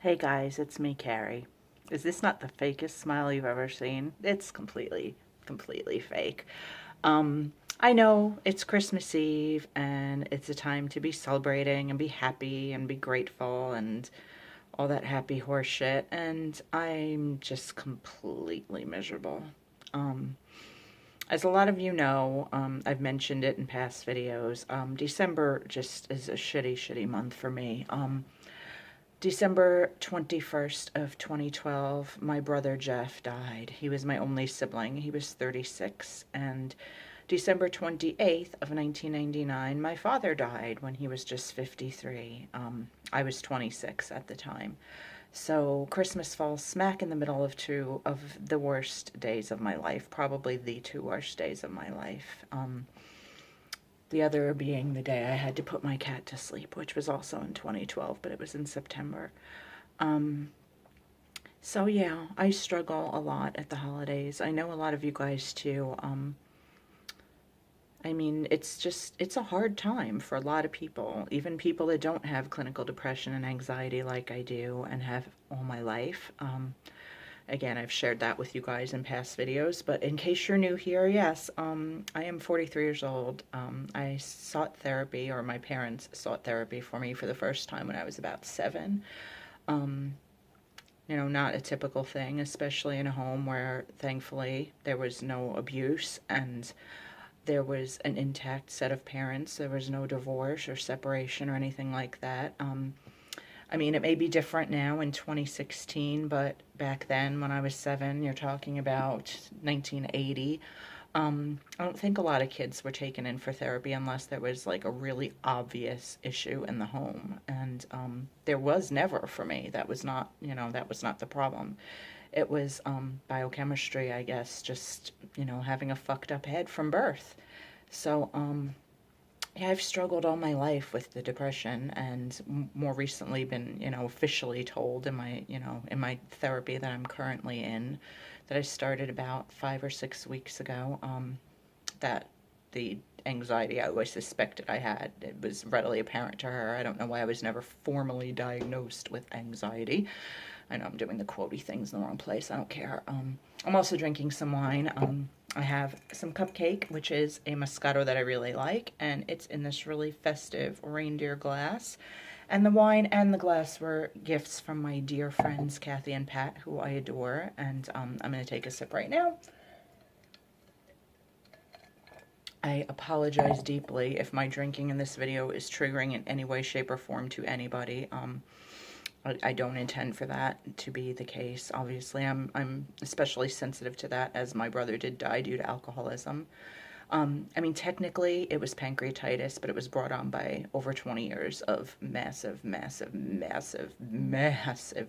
Hey guys, it's me, Carrie. Is this not the fakest smile you've ever seen? It's completely fake. I know it's Christmas Eve and it's a time to be celebrating and be happy and be grateful and all that happy horse shit, and I'm just completely miserable. Um, as a lot of you know, I've mentioned it in past videos. December just is a shitty month for me. December 21st of 2012, my brother Jeff died. He was my only sibling. He was 36. And December 28th of 1999, my father died when he was just 53. I was 26 at the time. So Christmas falls smack in the middle of two of the worst days of my life, probably the two worst days of my life. The other being the day I had to put my cat to sleep, which was also in 2012, but it was in September. Um, so yeah, I struggle a lot at the holidays. I know a lot of you guys too. I mean, it's a hard time for a lot of people, even people that don't have clinical depression and anxiety like I do and have all my life. Again, I've shared that with you guys in past videos, but in case you're new here, yes, I am 43 years old. I sought therapy, or my parents sought therapy for me for the first time when I was about 7. Um, not a typical thing, especially in a home where thankfully there was no abuse and there was an intact set of parents. There was no divorce or separation or anything like that. I mean, it may be different now in 2016, but back then when I was 7, you're talking about 1980. I don't think a lot of kids were taken in for therapy unless there was like a really obvious issue in the home. And there was never for me. That was not the problem. It was biochemistry, I guess, just, having a fucked up head from birth. So, yeah, I've struggled all my life with the depression, and more recently been, officially told in my therapy that I'm currently in, that I started about 5 or 6 weeks ago, that the anxiety I always suspected I had, it was readily apparent to her. I don't know why I was never formally diagnosed with anxiety. I know I'm doing the quotey things in the wrong place. I don't care. I'm also drinking some wine. I have some cupcake, which is a Moscato that I really like, and it's in this really festive reindeer glass. And the wine and the glass were gifts from my dear friends Kathy and Pat, who I adore. And I'm going to take a sip right now. I apologize deeply if my drinking in this video is triggering in any way, shape, or form to anybody. I don't intend for that to be the case. Obviously, I'm especially sensitive to that, as my brother did die due to alcoholism. I mean, technically, it was pancreatitis, but it was brought on by over 20 years of massive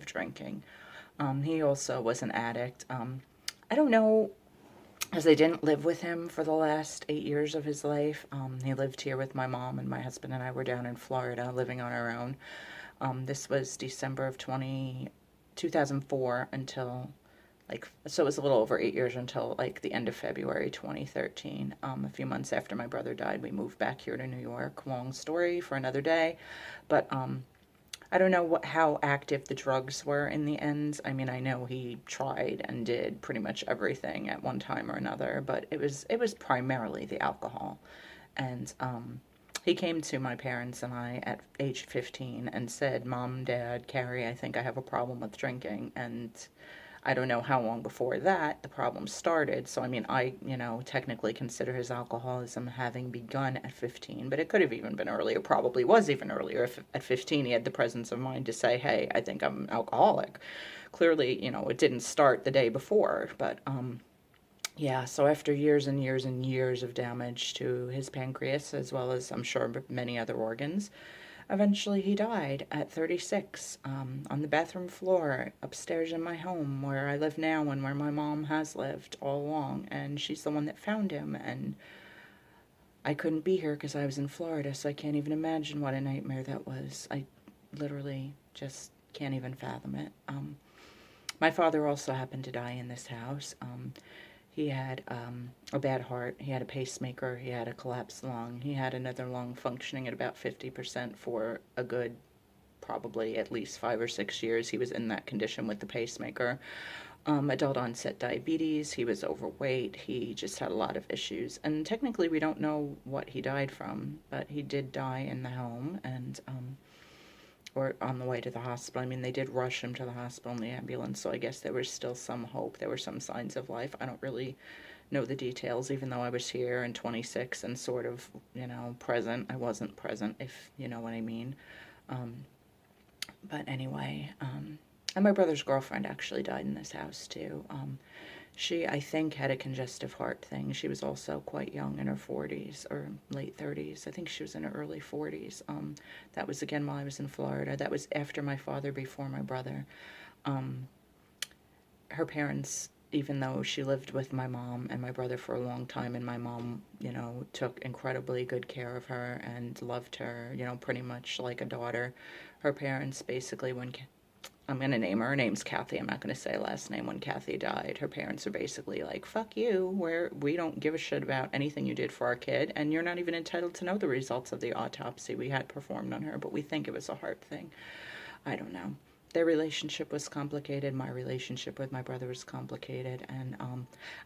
drinking. He also was an addict. I don't know, as I didn't live with him for the last 8 years of his life. He lived here with my mom, and my husband and I were down in Florida living on our own. This was December of 2004 until, so it was a little over 8 years until like the end of February 2013. A few months after my brother died, we moved back here to New York. Long story for another day. But I don't know how active the drugs were in the end. I mean, I know he tried and did pretty much everything at one time or another, but it was primarily the alcohol. And he came to my parents and I at age 15 and said, "Mom, Dad, Carrie, I think I have a problem with drinking." And I don't know how long before that the problem started. So, I mean, I, technically consider his alcoholism having begun at 15, but it could have even been earlier, probably was even earlier if at 15 he had the presence of mind to say, "Hey, I think I'm an alcoholic." Clearly, it didn't start the day before, but, yeah, so after years and years and years of damage to his pancreas, as well as I'm sure many other organs, eventually he died at 36, on the bathroom floor upstairs in my home where I live now and where my mom has lived all along. And she's the one that found him. And I couldn't be here because I was in Florida, so I can't even imagine what a nightmare that was. I literally just can't even fathom it. My father also happened to die in this house. He had a bad heart. He had a pacemaker. He had a collapsed lung. He had another lung functioning at about 50% for a good probably at least 5 or 6 years. He was in that condition with the pacemaker. Adult onset diabetes. He was overweight. He just had a lot of issues. And technically, we don't know what he died from, but he did die in the home and or on the way to the hospital. I mean, they did rush him to the hospital in the ambulance, so I guess there was still some hope. There were some signs of life. I don't really know the details, even though I was here and 26 and sort of, present. I wasn't present, if you know what I mean. But anyway, and my brother's girlfriend actually died in this house too. She, I think, had a congestive heart thing. She was also quite young, in her 40s or late 30s. I think she was in her early 40s. That was, again, while I was in Florida. That was after my father, before my brother. Her parents, even though she lived with my mom and my brother for a long time, and my mom, took incredibly good care of her and loved her, pretty much like a daughter. Her parents basically, when I'm going to name her. Her name's Kathy. I'm not going to say her last name. When Kathy died, her parents are basically like, fuck you. We don't give a shit about anything you did for our kid, and you're not even entitled to know the results of the autopsy we had performed on her, but we think it was a heart thing. I don't know. Their relationship was complicated. My relationship with my brother was complicated. And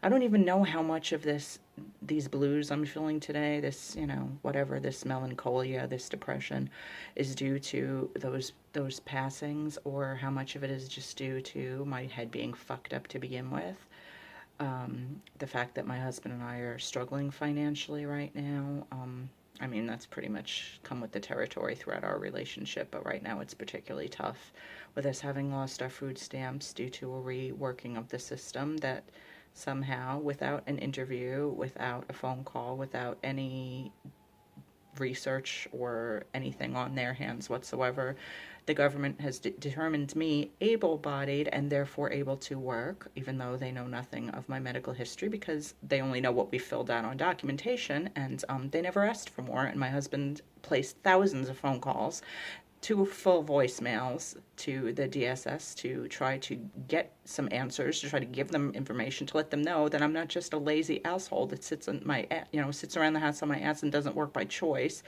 I don't even know how much of these blues I'm feeling today, this, whatever, this melancholia, this depression, is due to those passings, or how much of it is just due to my head being fucked up to begin with. The fact that my husband and I are struggling financially right now. I mean, that's pretty much come with the territory throughout our relationship, but right now it's particularly tough with us having lost our food stamps due to a reworking of the system that somehow, without an interview, without a phone call, without any research or anything on their hands whatsoever, the government has determined me able-bodied and therefore able to work, even though they know nothing of my medical history, because they only know what we filled out on documentation, and they never asked for more. And my husband placed thousands of phone calls, 2 full voicemails to the DSS to try to get some answers, to try to give them information, to let them know that I'm not just a lazy asshole that sits around the house on my ass and doesn't work by choice.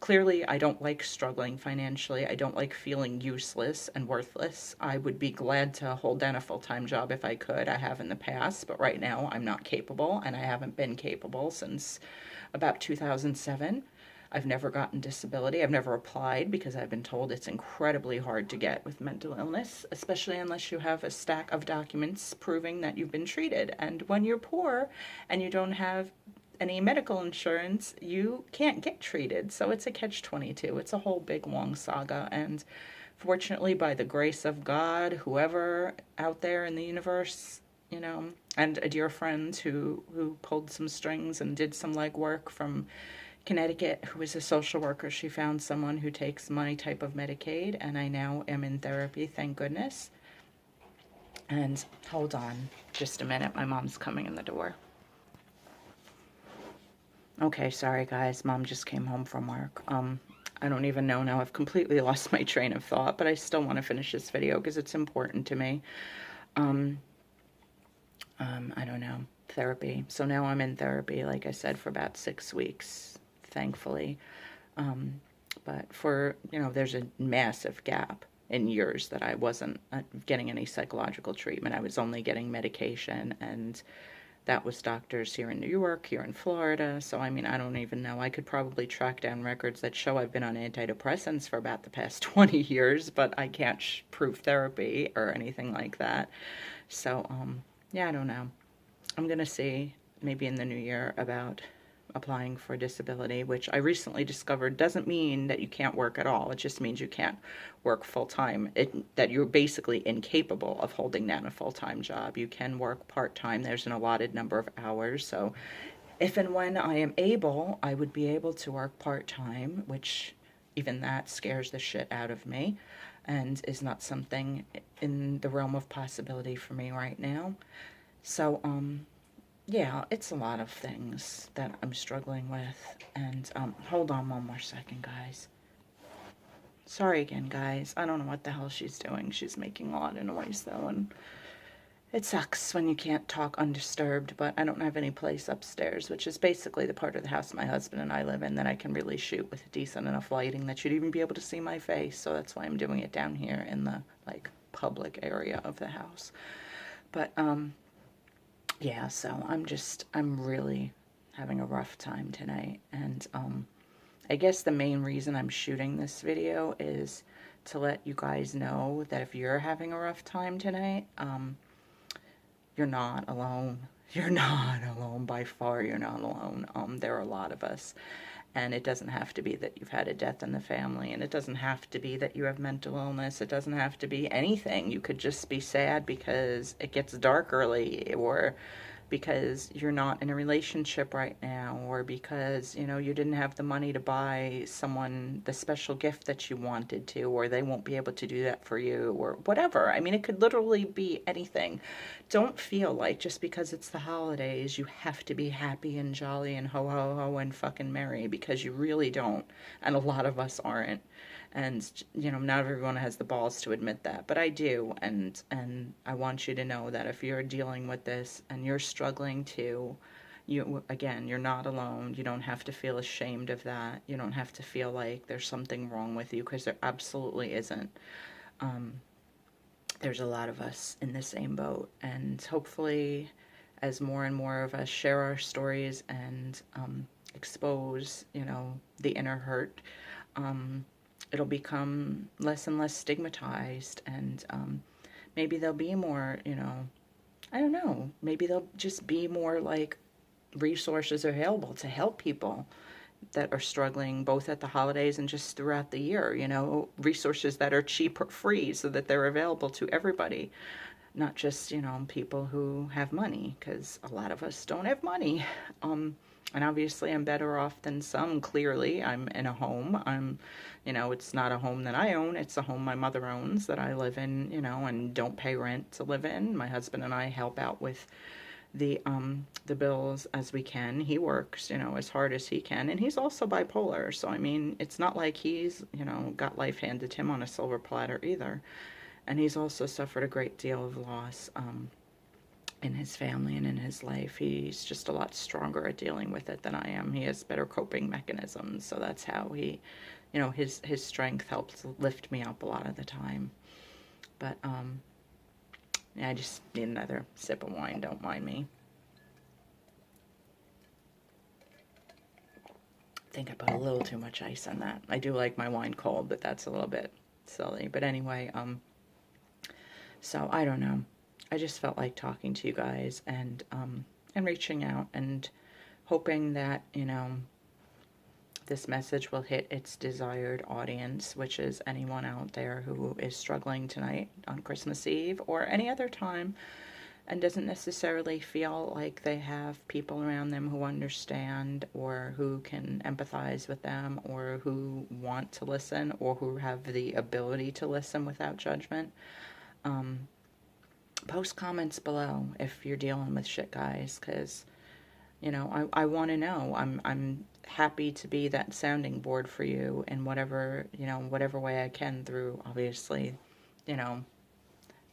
Clearly, I don't like struggling financially. I don't like feeling useless and worthless. I would be glad to hold down a full-time job if I could. I have in the past, but right now I'm not capable, and I haven't been capable since about 2007. I've never gotten disability. I've never applied because I've been told it's incredibly hard to get with mental illness, especially unless you have a stack of documents proving that you've been treated. And when you're poor and you don't have any medical insurance, you can't get treated. So it's a catch-22. It's a whole big long saga. And fortunately, by the grace of God, whoever out there in the universe, and a dear friend who pulled some strings and did some legwork from Connecticut, who is a social worker, she found someone who takes my type of Medicaid, and I now am in therapy, thank goodness. And hold on just a minute, my mom's coming in the door. Okay, sorry guys, Mom just came home from work. I don't even know now, I've completely lost my train of thought, but I still want to finish this video because it's important to me. I don't know, therapy. So now I'm in therapy, like I said, for about 6 weeks, thankfully. But for, there's a massive gap in years that I wasn't getting any psychological treatment. I was only getting medication, and that was doctors here in New York, here in Florida. So, I mean, I don't even know. I could probably track down records that show I've been on antidepressants for about the past 20 years, but I can't prove therapy or anything like that. So, yeah, I don't know. I'm going to see maybe in the new year about applying for disability, which I recently discovered doesn't mean that you can't work at all. It just means you can't work full-time, that you're basically incapable of holding down a full-time job. You can work part-time. There's an allotted number of hours. So if and when I am able, I would be able to work part-time, which even that scares the shit out of me and is not something in the realm of possibility for me right now. So, yeah, it's a lot of things that I'm struggling with. And hold on one more second, guys. Sorry again, guys. I don't know what the hell she's doing. She's making a lot of noise, though. And It sucks when you can't talk undisturbed, but I don't have any place upstairs, which is basically the part of the house my husband and I live in that I can really shoot with decent enough lighting that you'd even be able to see my face. So that's why I'm doing it down here in the like public area of the house. But yeah, so I'm really having a rough time tonight. And I guess the main reason I'm shooting this video is to let you guys know that if you're having a rough time tonight, you're not alone. You're not alone. By far, you're not alone. There are a lot of us. And it doesn't have to be that you've had a death in the family, and it doesn't have to be that you have mental illness. It doesn't have to be anything. You could just be sad because it gets dark early, or because you're not in a relationship right now, or because, you know, you didn't have the money to buy someone the special gift that you wanted to, or they won't be able to do that for you, or whatever. I mean, it could literally be anything. Don't feel like just because it's the holidays, you have to be happy and jolly and ho ho ho and fucking merry, because you really don't. And a lot of us aren't. And you know, not everyone has the balls to admit that, but I do. And I want you to know that if you're dealing with this and you're struggling too, you, again, you're not alone. You don't have to feel ashamed of that. You don't have to feel like there's something wrong with you, because there absolutely isn't. There's a lot of us in the same boat, and hopefully as more and more of us share our stories and expose, you know, the inner hurt, it'll become less and less stigmatized, and maybe there'll be more, you know, I don't know, maybe there'll just be more like resources available to help people that are struggling both at the holidays and just throughout the year, you know, resources that are cheap or free so that they're available to everybody, not just, you know, people who have money, because a lot of us don't have money. And obviously I'm better off than some. Clearly, I'm in a home. You know, it's not a home that I own. It's a home my mother owns that I live in, you know, and don't pay rent to live in. My husband and I help out with the bills as we can. He works, you know, as hard as he can, and he's also bipolar. So I mean, it's not like he's, you know, got life handed to him on a silver platter either. And he's also suffered a great deal of loss in his family and in his life. He's just a lot stronger at dealing with it than I am. He has better coping mechanisms, so that's how he, you know, his strength helps lift me up a lot of the time. But yeah, I just need another sip of wine, don't mind me. I think I put a little too much ice on that. I do like my wine cold, but that's a little bit silly. But anyway, so I don't know. I just felt like talking to you guys and reaching out and hoping that, you know, this message will hit its desired audience, which is anyone out there who is struggling tonight on Christmas Eve or any other time and doesn't necessarily feel like they have people around them who understand or who can empathize with them or who want to listen or who have the ability to listen without judgment. Post comments below if you're dealing with shit, guys, because, you know, I want to know. I'm happy to be that sounding board for you in whatever, you know, whatever way I can through, obviously, you know,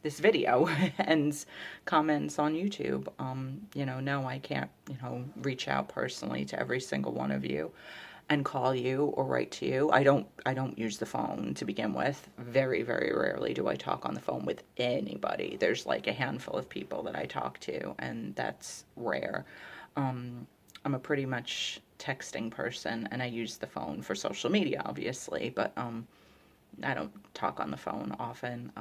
this video and comments on YouTube. You know, no, I can't, you know, reach out personally to every single one of you and call you or write to you. I don't use the phone to begin with. Very, very rarely do I talk on the phone with anybody. There's like a handful of people that I talk to, and that's rare. I'm a pretty much texting person, and I use the phone for social media, obviously, but I don't talk on the phone often.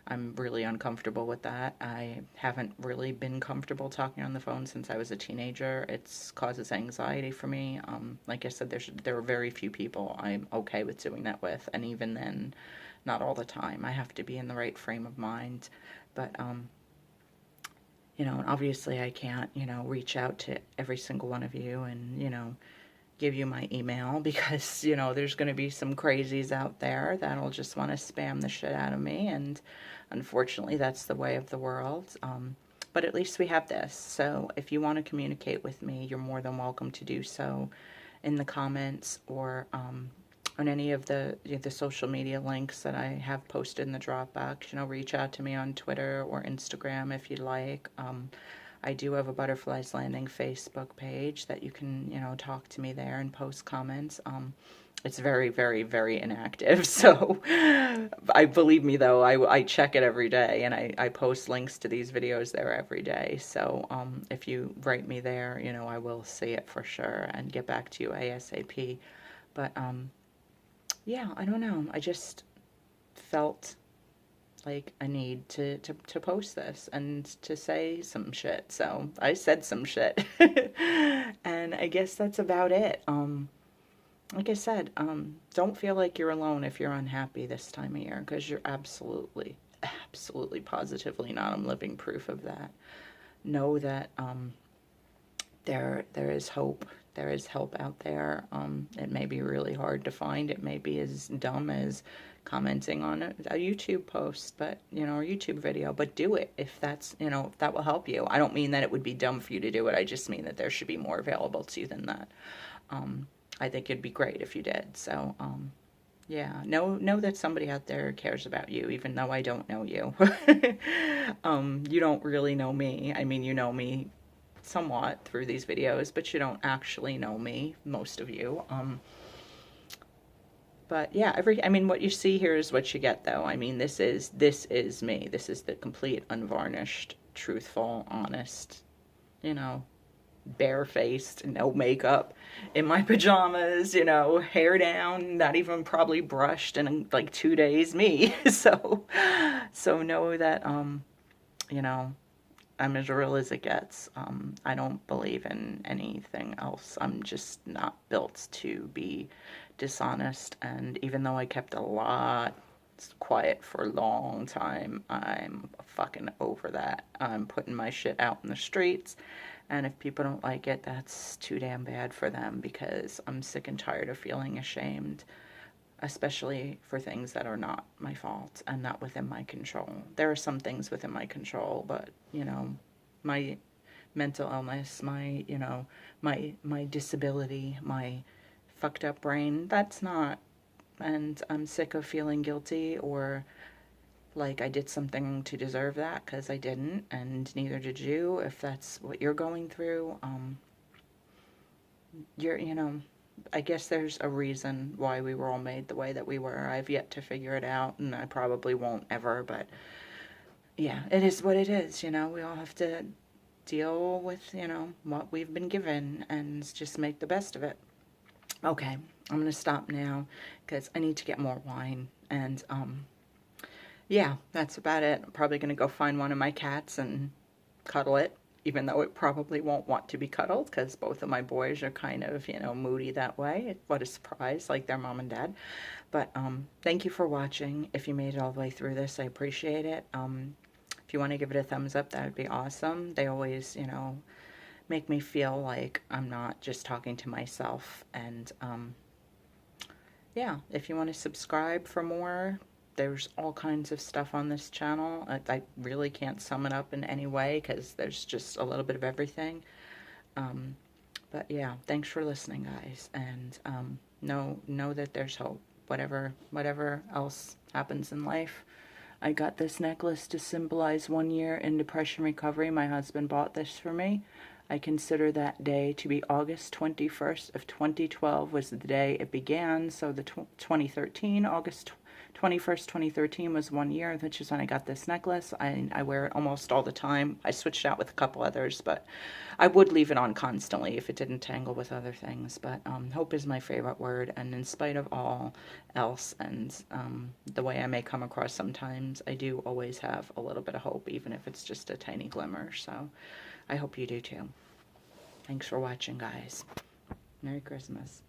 I'm really uncomfortable with that. I haven't really been comfortable talking on the phone since I was a teenager. It causes anxiety for me. Like I said, there are very few people I'm okay with doing that with, and even then, not all the time. I have to be in the right frame of mind. But you know, obviously I can't, you know, reach out to every single one of you and, you know, give you my email because, you know, there's going to be some crazies out there that'll just want to spam the shit out of me, and unfortunately that's the way of the world. But at least we have this, so if you want to communicate with me, you're more than welcome to do so in the comments or on any of the social media links that I have posted in the Dropbox. Reach out to me on Twitter or Instagram if you'd like. I do have a Butterflies Landing Facebook page that you can, talk to me there and post comments. It's very, very, very inactive. So I believe me though, I check it every day, and I post links to these videos there every day. So if you write me there, I will see it for sure and get back to you ASAP. But yeah, I don't know. I just felt like a need to post this and to say some shit. So I said some shit. And I guess that's about it. Like I said, don't feel like you're alone if you're unhappy this time of year, because you're absolutely, absolutely positively not. I'm living proof of that. Know that there is hope. There is help out there. It may be really hard to find. It may be as dumb as commenting on a YouTube post, but, or YouTube video, but do it if that's, if that will help you. I don't mean that it would be dumb for you to do it. I just mean that there should be more available to you than that. I think it'd be great if you did. So, yeah, know that somebody out there cares about you, even though I don't know you. You don't really know me. I mean, you know me somewhat through these videos, but you don't actually know me, most of you. But yeah, what you see here is what you get, though. I mean, this is me. This is the complete, unvarnished, truthful, honest, barefaced, no makeup, in my pajamas, hair down, not even probably brushed in like 2 days, me. So know that, I'm as real as it gets. I don't believe in anything else. I'm just not built to be dishonest. And even though I kept a lot quiet for a long time, I'm fucking over that. I'm putting my shit out in the streets. And if people don't like it, that's too damn bad for them, because I'm sick and tired of feeling ashamed, especially for things that are not my fault and not within my control. There are some things within my control, but, my mental illness, my, my disability, my fucked up brain, that's not. And I'm sick of feeling guilty or like I did something to deserve that, because I didn't, and neither did you. If that's what you're going through, I guess there's a reason why we were all made the way that we were. I've yet to figure it out, and I probably won't ever, but yeah, it is what it is. We all have to deal with, what we've been given and just make the best of it. Okay, I'm going to stop now because I need to get more wine, and yeah, that's about it. I'm probably going to go find one of my cats and cuddle it, even though it probably won't want to be cuddled, because both of my boys are kind of, moody that way. What a surprise, like their mom and dad. But thank you for watching. If you made it all the way through this, I appreciate it. If you want to give it a thumbs up, that would be awesome. They always, make me feel like I'm not just talking to myself. And yeah, if you want to subscribe for more, there's all kinds of stuff on this channel. I really can't sum it up in any way, because there's just a little bit of everything. But yeah, thanks for listening, guys. And know that there's hope. Whatever else happens in life. I got this necklace to symbolize 1 year in depression recovery. My husband bought this for me. I consider that day to be August 21st of 2012 was the day it began. So the 2013, August 21st, 2013 was 1 year, which is when I got this necklace. I wear it almost all the time. I switched out with a couple others, but I would leave it on constantly if it didn't tangle with other things. But hope is my favorite word, and in spite of all else and the way I may come across sometimes, I do always have a little bit of hope, even if it's just a tiny glimmer. So I hope you do too. Thanks for watching, guys. Merry Christmas.